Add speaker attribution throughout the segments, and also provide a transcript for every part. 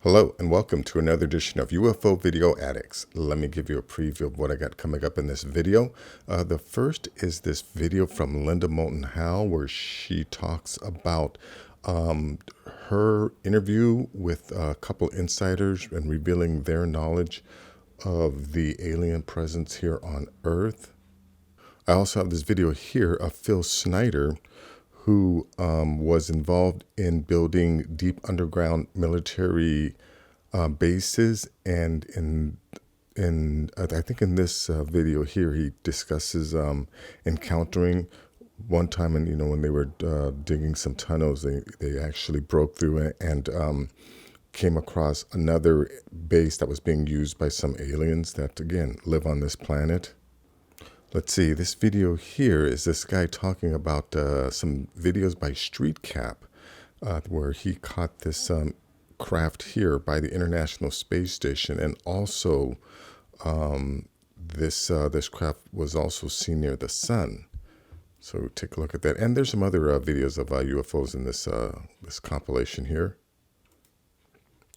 Speaker 1: Hello and welcome to another edition of UFO Video Addicts. Let me give you a preview of what I got coming up in this video. The first is this video from Moulton Howe where she talks about her interview with a couple insiders and revealing their knowledge of the alien presence here on Earth. I also have this video here of Phil Schneider, who was involved in building deep underground military bases, and I think in this video here he discusses encountering one time, and when they were digging some tunnels, they actually broke through it and came across another base that was being used by some aliens that again live on this planet. Let's see, this video here is this guy talking about some videos by Street Cap, where he caught this craft here by the International Space Station, and also this craft was also seen near the sun. So take a look at that. And there's some other videos of UFOs in this this compilation here.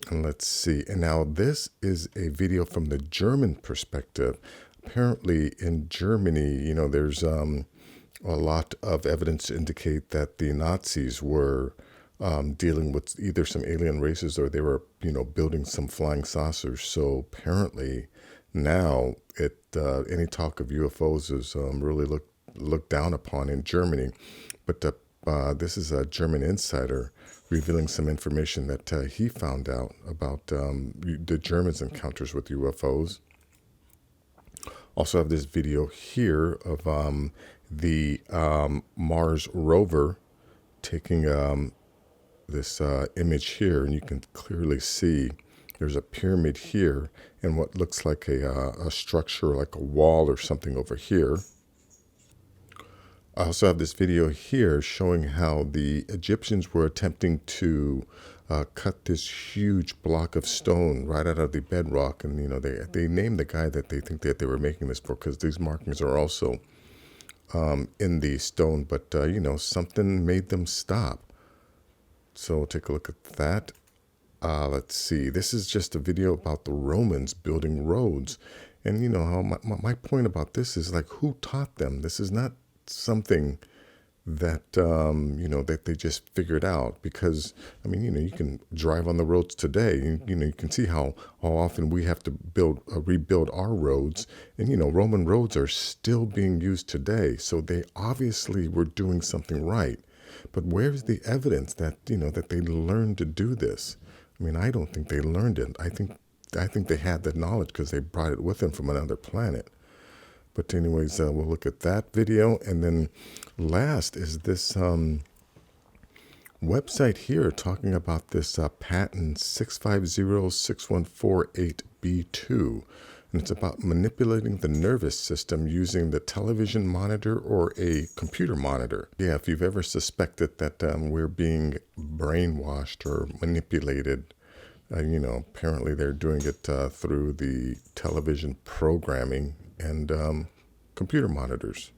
Speaker 1: And let's see. And now this is a video from the German perspective. Apparently in Germany, there's a lot of evidence to indicate that the Nazis were dealing with either some alien races or they were, building some flying saucers. So apparently now any talk of UFOs is really looked down upon in Germany. But this is a German insider revealing some information that he found out about the Germans' encounters with UFOs. Also have this video here of the Mars rover taking this image here, and you can clearly see there's a pyramid here and what looks like a structure, like a wall or something over here. I also have this video here showing how the Egyptians were attempting to cut this huge block of stone right out of the bedrock, and they named the guy that they think that they were making this for, because these markings are also in the stone, but something made them stop. So take a look at that. Let's see, this is just a video about the Romans building roads, and how my point about this is, like, who taught them? This is not something that that they just figured out, because you can drive on the roads today. You can see how often we have to rebuild our roads, and Roman roads are still being used today. So they obviously were doing something right. But where's the evidence that that they learned to do this? I don't think they learned it. I think they had the knowledge because they brought it with them from another planet. But anyways, we'll look at that video. And then last is this website here talking about this patent 6506148B2. And it's about manipulating the nervous system using the television monitor or a computer monitor. Yeah, if you've ever suspected that we're being brainwashed or manipulated, apparently they're doing it through the television programming and computer monitors.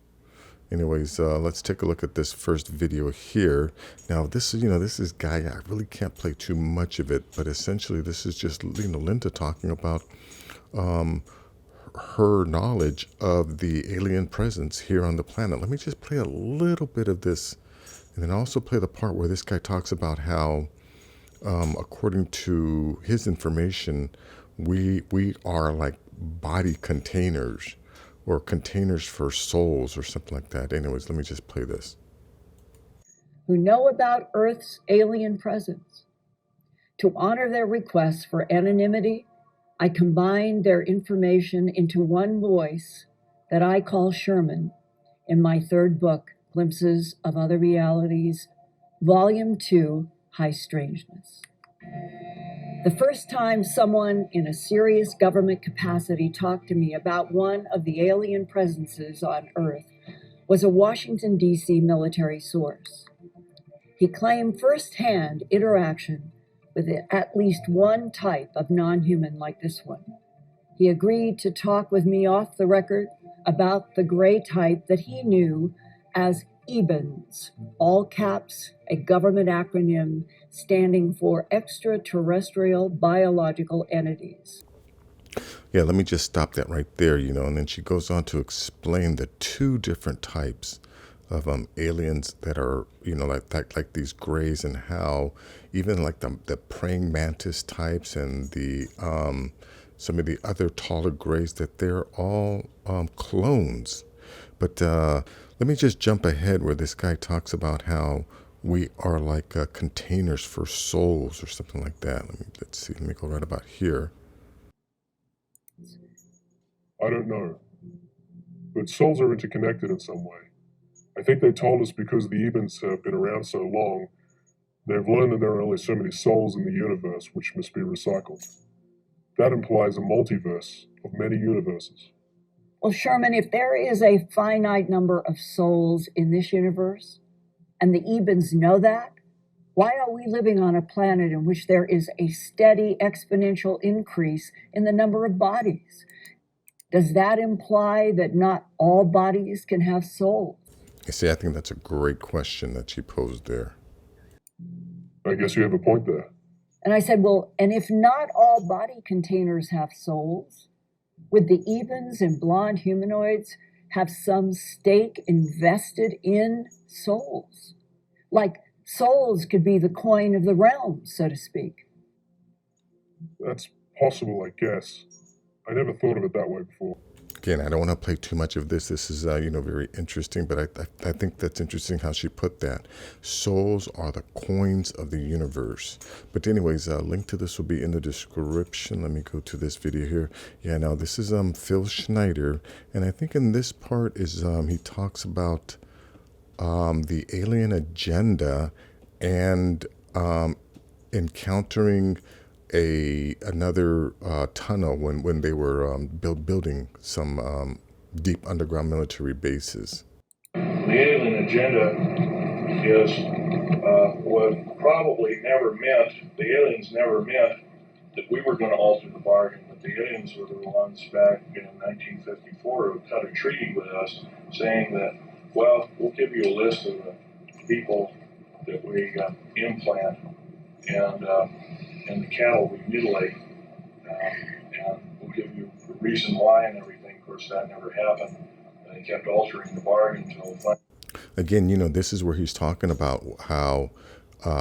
Speaker 1: Anyways, let's take a look at this first video here. Now, this is guy, I really can't play too much of it, but essentially this is just Linda talking about her knowledge of the alien presence here on the planet. Let me just play a little bit of this, and then also play the part where this guy talks about how, according to his information, we are like body containers, or containers for souls, or something like that. Anyways, let me just play this.
Speaker 2: Who know about Earth's alien presence. To honor their requests for anonymity, I combined their information into one voice that I call Sherman in my third book, Glimpses of Other Realities, Volume 2, High Strangeness. The first time someone in a serious government capacity talked to me about one of the alien presences on Earth was a Washington, D.C. military source. He claimed firsthand interaction with at least one type of non-human like this one. He agreed to talk with me off the record about the gray type that he knew as EBANS, all caps, a government acronym standing for Extraterrestrial Biological Entities.
Speaker 1: Yeah, let me just stop that right there, and then she goes on to explain the two different types of aliens that are, like these grays, and how even like the praying mantis types and the some of the other taller grays, that they're all clones. But let me just jump ahead where this guy talks about how we are like containers for souls or something like that. Let's see. Let me go right about here.
Speaker 3: I don't know, but souls are interconnected in some way. I think they told us because the Ebens have been around so long, they've learned that there are only so many souls in the universe which must be recycled. That implies a multiverse of many universes.
Speaker 2: Well, Sherman, if there is a finite number of souls in this universe, and the Ebens know that, why are we living on a planet in which there is a steady exponential increase in the number of bodies? Does that imply that not all bodies can have souls?
Speaker 1: You see, I think that's a great question that she posed there.
Speaker 3: I guess you have a point there.
Speaker 2: And I said, well, and if not all body containers have souls, would the Ebens and blonde humanoids have some stake invested in souls? Like souls could be the coin of the realm, so to speak.
Speaker 3: That's possible, I guess. I never thought of it that way before.
Speaker 1: Again, I don't want to play too much of this. This is, very interesting, but I think that's interesting how she put that. Souls are the coins of the universe. But anyways, link to this will be in the description. Let me go to this video here. Yeah, now this is Phil Schneider, and I think in this part is he talks about the alien agenda and encountering another tunnel when they were building some deep underground military bases.
Speaker 4: The alien agenda is was probably never meant, the aliens never meant that we were going to alter the bargain, but the aliens were the ones back in 1954 who cut a treaty with us saying that, well, we'll give you a list of the people that we implant and the cattle we mutilate, and we'll give you the reason why and everything. Of course, that never happened. They kept altering the bargain until.
Speaker 1: Again, this is where he's talking about how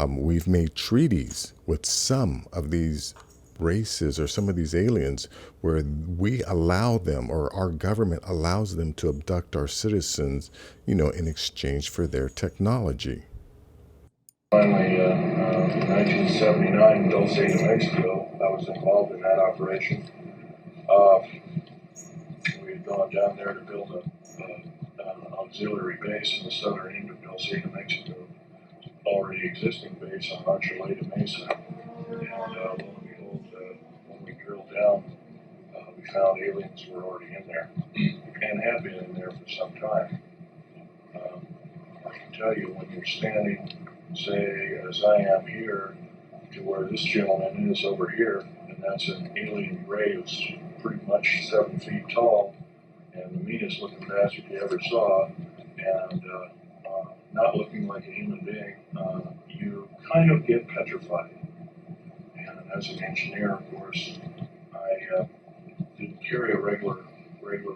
Speaker 1: we've made treaties with some of these races or some of these aliens where we allow them, or our government allows them, to abduct our citizens, in exchange for their technology.
Speaker 4: Finally, in 1979, in Dulce, New Mexico, I was involved in that operation. We had gone down there to build an auxiliary base in the southern end of Dulce, New Mexico, already existing base on Archuleta Mesa. And lo and behold, when we drilled down, we found aliens were already in there and had been in there for some time. I can tell you, when you're standing, say, as I am here, to where this gentleman is over here, and that's an alien gray who's pretty much 7 feet tall, and the meanest looking bastard you ever saw, and not looking like a human being, you kind of get petrified. And as an engineer, of course, I didn't carry a regular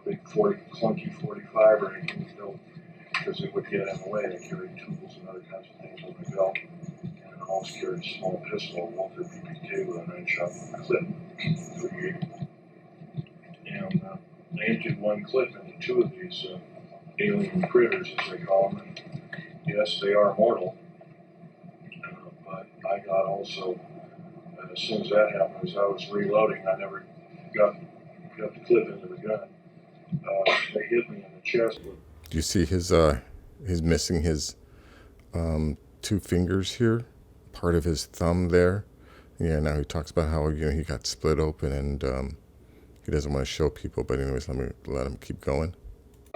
Speaker 4: big clunky 45 or anything, because it would get in the way. I carried tools and other kinds of things on my belt, and I always carried a small pistol, Walter PP2, with a 9-shot clip, 38. And I emptied one clip into 2 of these alien critters, as they call them. And yes, they are mortal, but I got also, as soon as that happened, as I was reloading, I never got the clip into the gun. They hit me in the chest.
Speaker 1: Do you see he's missing his 2 fingers here, part of his thumb there? Yeah, now he talks about how he got split open, and he doesn't want to show people, but anyways, let him keep going.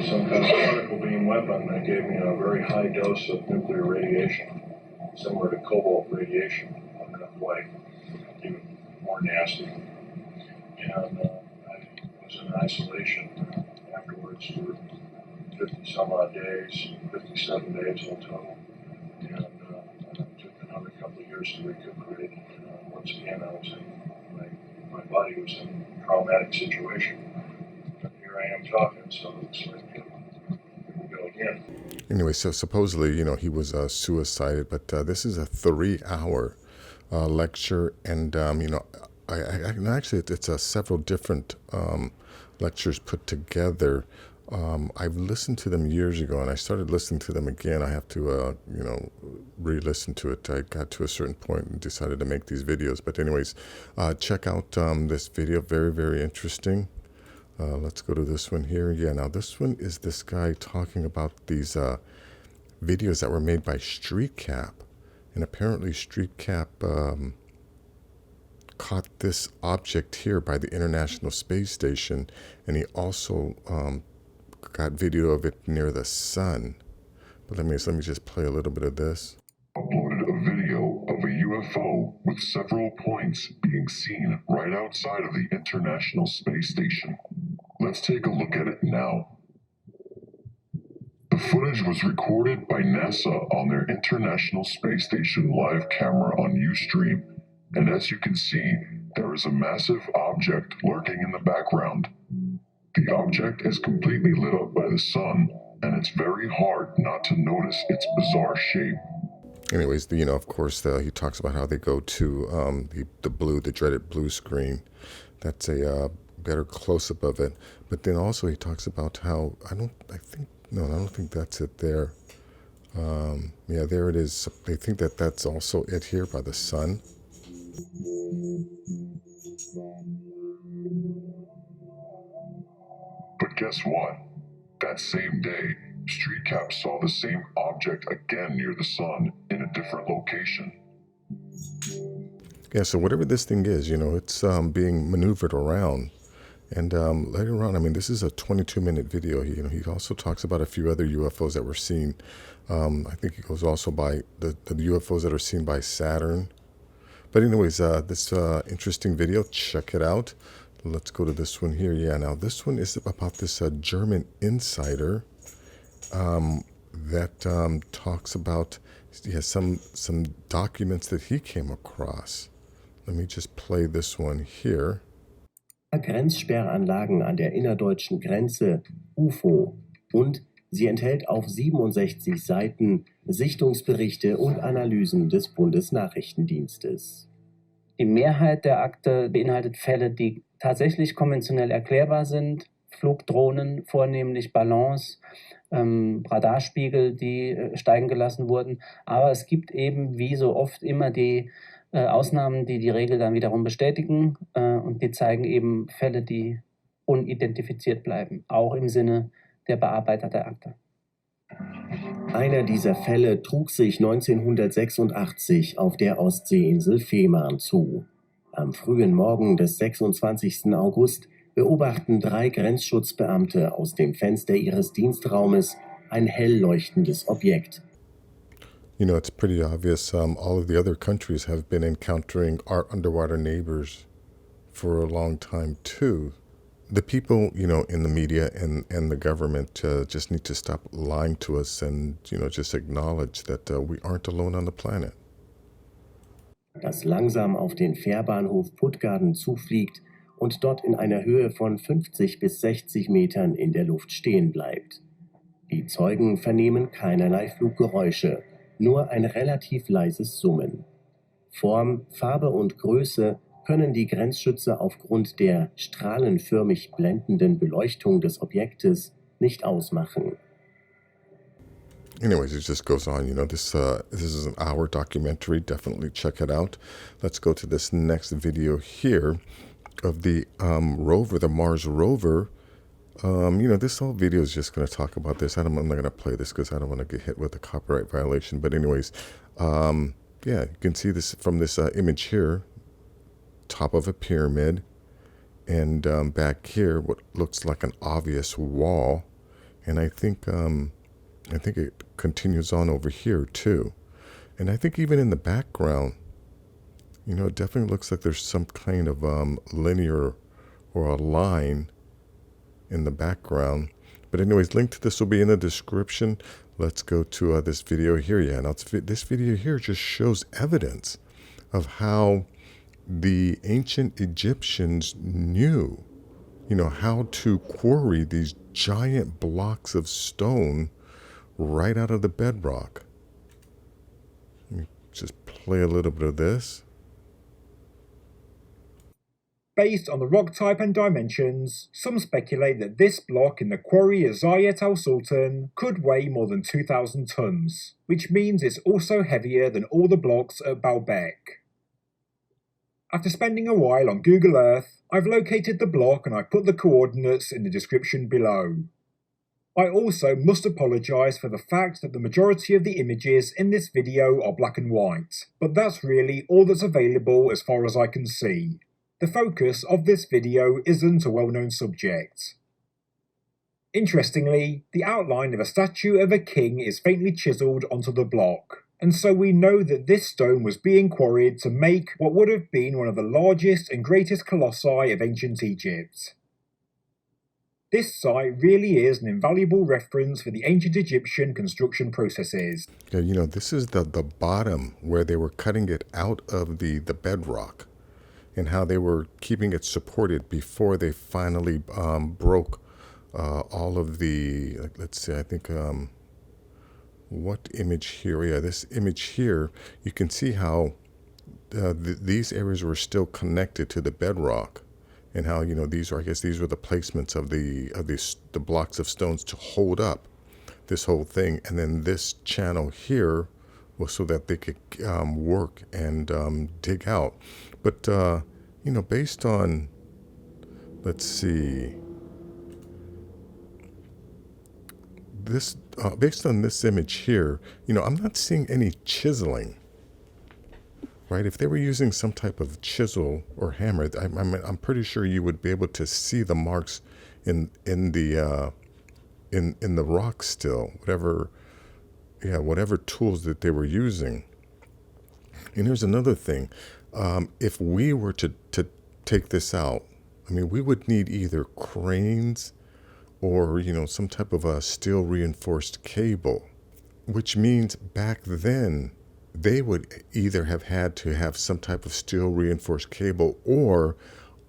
Speaker 4: Some kind of particle beam weapon that gave me a very high dose of nuclear radiation, similar to cobalt radiation, like even more nasty. And I was in isolation afterwards for 50 some odd days, 57 days in total. And it took another couple of years to recuperate. Once again, my body was in a traumatic situation. And here I am talking, so it's like, here we go again.
Speaker 1: Anyway, so supposedly, he was suicided, but this is a 3-hour lecture, and actually it's several different lectures put together. I've listened to them years ago, and I started listening to them again. I have to re-listen to it. I got to a certain point and decided to make these videos. But anyways, check out this video. Very, very interesting. Let's go to this one here. Yeah, now this one is this guy talking about these videos that were made by StreetCap. And apparently StreetCap caught this object here by the International Space Station. And he also got video of it near the sun. But let me just play a little bit of this.
Speaker 5: Uploaded a video of a UFO with several points being seen right outside of the International Space Station. Let's take a look at it now. The footage was recorded by NASA on their International Space Station live camera on Ustream, and as you can see, there is a massive object lurking in the background. The object is completely lit up by the sun, and it's very hard not to notice its bizarre shape.
Speaker 1: Anyways, of course, he talks about how they go to the dreaded blue screen. That's a better close-up of it. But then also he talks about how, I don't think that's it there. Yeah, there it is. They think that that's also it here by the sun.
Speaker 5: But guess what? That same day, StreetCap saw the same object again near the sun in a different location.
Speaker 1: Yeah, so whatever this thing is, it's being maneuvered around. And later on, this is a 22-minute video. He also talks about a few other UFOs that were seen. I think he goes also by the UFOs that are seen by Saturn. But anyways, this interesting video, check it out. Let's go to this one here. Yeah, now this one is about this German insider that talks about some documents that he came across. Let me just play this one here.
Speaker 6: Grenzsperranlagen an der innerdeutschen Grenze, UFO, und sie enthält auf 67 Seiten Sichtungsberichte und Analysen des Bundesnachrichtendienstes.
Speaker 7: Die Mehrheit der Akte beinhaltet Fälle, die tatsächlich konventionell erklärbar sind. Flugdrohnen, vornehmlich Ballons, Radarspiegel, die steigen gelassen wurden. Aber es gibt eben, wie so oft, immer die Ausnahmen, die die Regel dann wiederum bestätigen. Und die zeigen eben Fälle, die unidentifiziert bleiben, auch im Sinne der Bearbeiter der Akte.
Speaker 6: Einer dieser Fälle trug sich 1986 auf der Ostseeinsel Fehmarn zu. Am frühen Morgen des 26. August beobachten 3 Grenzschutzbeamte aus dem Fenster ihres Dienstraumes ein hell leuchtendes Objekt.
Speaker 1: It's pretty obvious. All of the other countries have been encountering our underwater neighbors for a long time too. The people, in the media and the government just need to stop lying to us and, just acknowledge that we aren't alone on the planet.
Speaker 6: Das langsam auf den Fährbahnhof Puttgarden zufliegt und dort in einer Höhe von 50 bis 60 Metern in der Luft stehen bleibt. Die Zeugen vernehmen keinerlei Fluggeräusche, nur ein relativ leises Summen. Form, Farbe und Größe können die Grenzschützer aufgrund der strahlenförmig blendenden Beleuchtung des Objektes nicht ausmachen.
Speaker 1: Anyways, it just goes on. This is an hour documentary. Definitely check it out. Let's go to this next video here of the rover, the Mars rover. This whole video is just going to talk about this. I'm not going to play this because I don't want to get hit with a copyright violation. But anyways, yeah, you can see this from this image here, top of a pyramid, and back here, what looks like an obvious wall. And I think it continues on over here too. And I think even in the background, it definitely looks like there's some kind of linear or a line in the background. But anyways, link to this will be in the description. Let's go to this video here. Yeah, now this video here just shows evidence of how the ancient Egyptians knew, how to quarry these giant blocks of stone right out of the bedrock. Let me just play a little bit of this.
Speaker 8: Based on the rock type and dimensions, some speculate that this block in the quarry of Zayat al-Sultan could weigh more than 2,000 tons, which means it's also heavier than all the blocks at Baalbek. After spending a while on Google Earth, I've located the block and I've put the coordinates in the description below. I also must apologise for the fact that the majority of the images in this video are black and white, but that's really all that's available as far as I can see. The focus of this video isn't a well-known subject. Interestingly, the outline of a statue of a king is faintly chiselled onto the block, and so we know that this stone was being quarried to make what would have been one of the largest and greatest colossi of ancient Egypt. This site really is an invaluable reference for the ancient Egyptian construction processes.
Speaker 1: Yeah, this is the bottom where they were cutting it out of the bedrock, and how they were keeping it supported before they finally broke all of the, let's see, I think, what image here? Yeah, this image here, you can see how these areas were still connected to the bedrock, and how, these are, I guess these were the placements of the blocks of stones to hold up this whole thing. And then this channel here was so that they could work and dig out. But, based on, let's see, this, based on this image here, I'm not seeing any chiseling, right? If they were using some type of chisel or hammer, I'm pretty sure you would be able to see the marks in the rock still, whatever tools that they were using. And here's another thing. If we were to take this out, we would need either cranes or, some type of a steel reinforced cable, which means back then they would either have had to have some type of steel reinforced cable or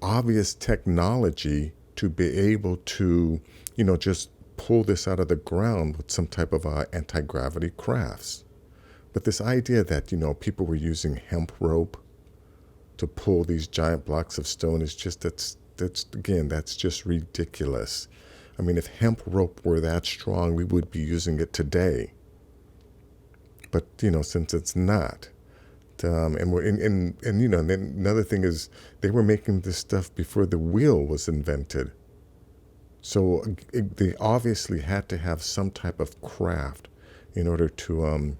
Speaker 1: obvious technology to be able to, just pull this out of the ground with some type of anti-gravity crafts. But this idea that, people were using hemp rope to pull these giant blocks of stone is just, that's just ridiculous. If hemp rope were that strong, we would be using it today. But, since it's not, and then another thing is they were making this stuff before the wheel was invented. So they obviously had to have some type of craft in order to,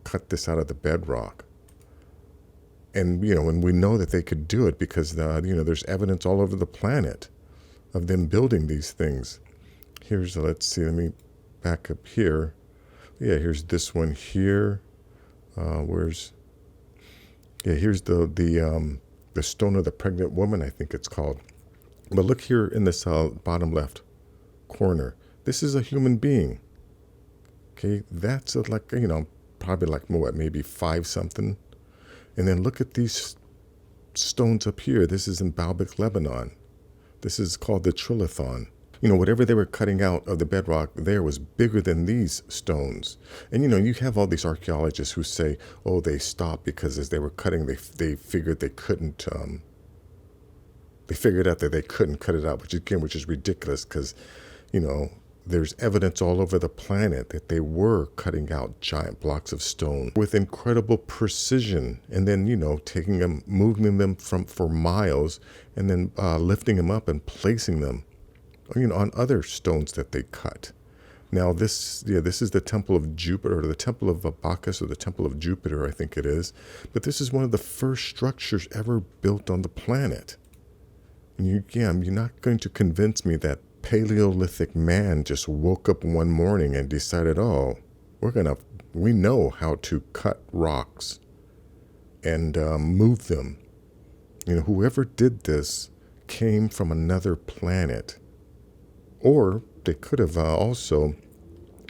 Speaker 1: cut this out of the bedrock. And, and we know that they could do it because, there's evidence all over the planet of them building these things. Here's, let's see, let me back up here. Yeah, here's this one here. Here's the stone of the pregnant woman, I think it's called. But look here in this bottom left corner. This is a human being. Okay, that's probably like what, maybe 5 something. And then look at these stones up here. This is in Baalbek, Lebanon. This is called the Trilithon. Whatever they were cutting out of the bedrock there was bigger than these stones. And, you have all these archaeologists who say, oh, they stopped because as they were cutting, they figured they couldn't, they figured out that they couldn't cut it out, which is ridiculous because, there's evidence all over the planet that they were cutting out giant blocks of stone with incredible precision, and then, taking them, moving them for miles, and then lifting them up and placing them, on other stones that they cut. Now this is the Temple of Jupiter, or the Temple of Bacchus, or the Temple of Jupiter, I think it is. But this is one of the first structures ever built on the planet. And you're not going to convince me that Paleolithic man just woke up one morning and decided, oh, we know how to cut rocks and move them. Whoever did this came from another planet. Or they could have also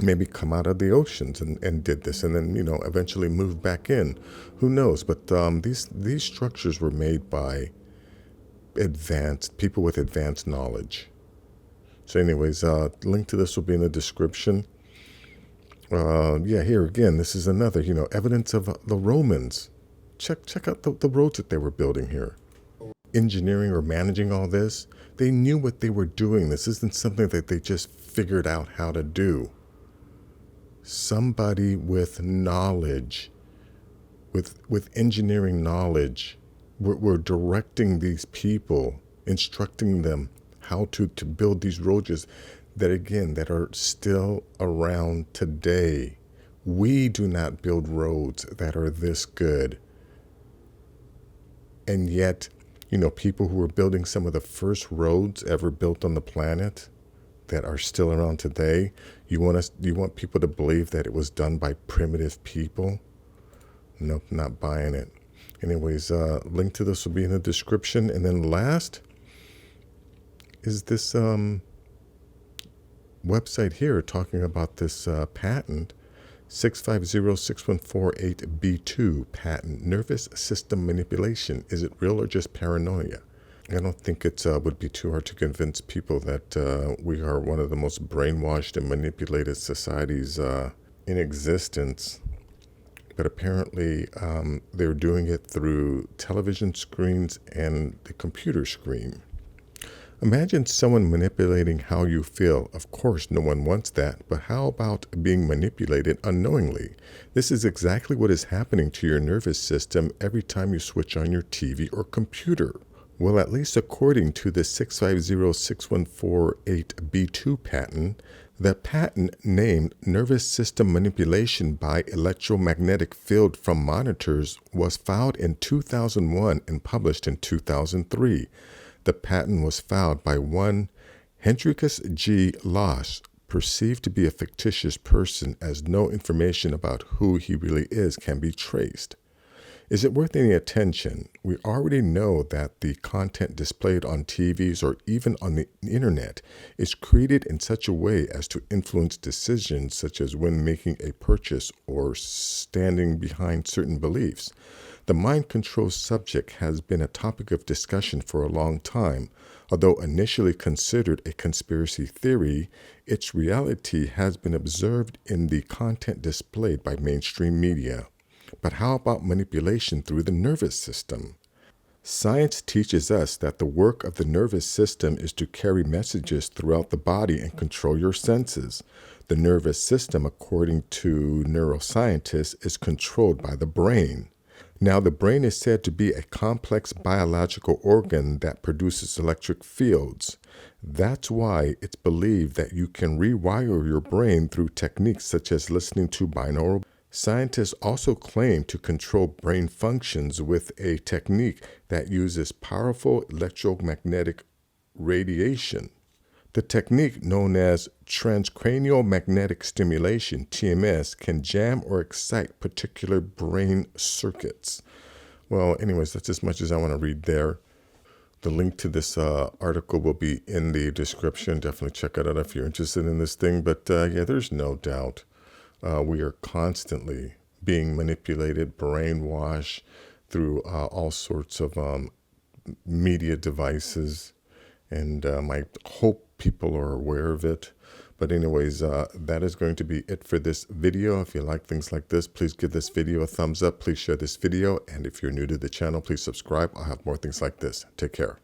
Speaker 1: maybe come out of the oceans and did this, and then, eventually moved back in. Who knows? But these structures were made by advanced people with advanced knowledge. So anyways, link to this will be in the description. Yeah, here again, this is another, evidence of the Romans. Check out the roads that they were building here. Engineering or managing all this, they knew what they were doing. This isn't something that they just figured out how to do. Somebody with knowledge, with engineering knowledge, were directing these people, instructing them how to build these roads that are still around today. We do not build roads that are this good. And yet, people who were building some of the first roads ever built on the planet that are still around today, you want people to believe that it was done by primitive people? Nope, not buying it. Anyways, link to this will be in the description. And then last is this website here talking about this patent, 6506148B2 patent, nervous system manipulation. Is it real or just paranoia? I don't think it would be too hard to convince people that we are one of the most brainwashed and manipulated societies in existence. But apparently they're doing it through television screens and the computer screen. Imagine someone manipulating how you feel. Of course, no one wants that, but how about being manipulated unknowingly? This is exactly what is happening to your nervous system every time you switch on your TV or computer. Well, at least according to the 6506148B2 patent, the patent named nervous system manipulation by electromagnetic field from monitors was filed in 2001 and published in 2003. The patent was filed by one Hendrikus G. Loss, perceived to be a fictitious person, as no information about who he really is can be traced. Is it worth any attention? We already know that the content displayed on TVs or even on the internet is created in such a way as to influence decisions, such as when making a purchase or standing behind certain beliefs. The mind control subject has been a topic of discussion for a long time. Although initially considered a conspiracy theory, its reality has been observed in the content displayed by mainstream media. But how about manipulation through the nervous system? Science teaches us that the work of the nervous system is to carry messages throughout the body and control your senses. The nervous system, according to neuroscientists, is controlled by the brain. Now, the brain is said to be a complex biological organ that produces electric fields. That's why it's believed that you can rewire your brain through techniques such as listening to binaural. Scientists also claim to control brain functions with a technique that uses powerful electromagnetic radiation. The technique, known as transcranial magnetic stimulation, TMS, can jam or excite particular brain circuits. Well, anyways, that's as much as I want to read there. The link to this article will be in the description. Definitely check it out if you're interested in this thing. But yeah, there's no doubt we are constantly being manipulated, brainwashed through all sorts of media devices. And I hope people are aware of it. But anyways, that is going to be it for this video. If you like things like this, please give this video a thumbs up. Please share this video. And if you're new to the channel, please subscribe. I'll have more things like this. Take care.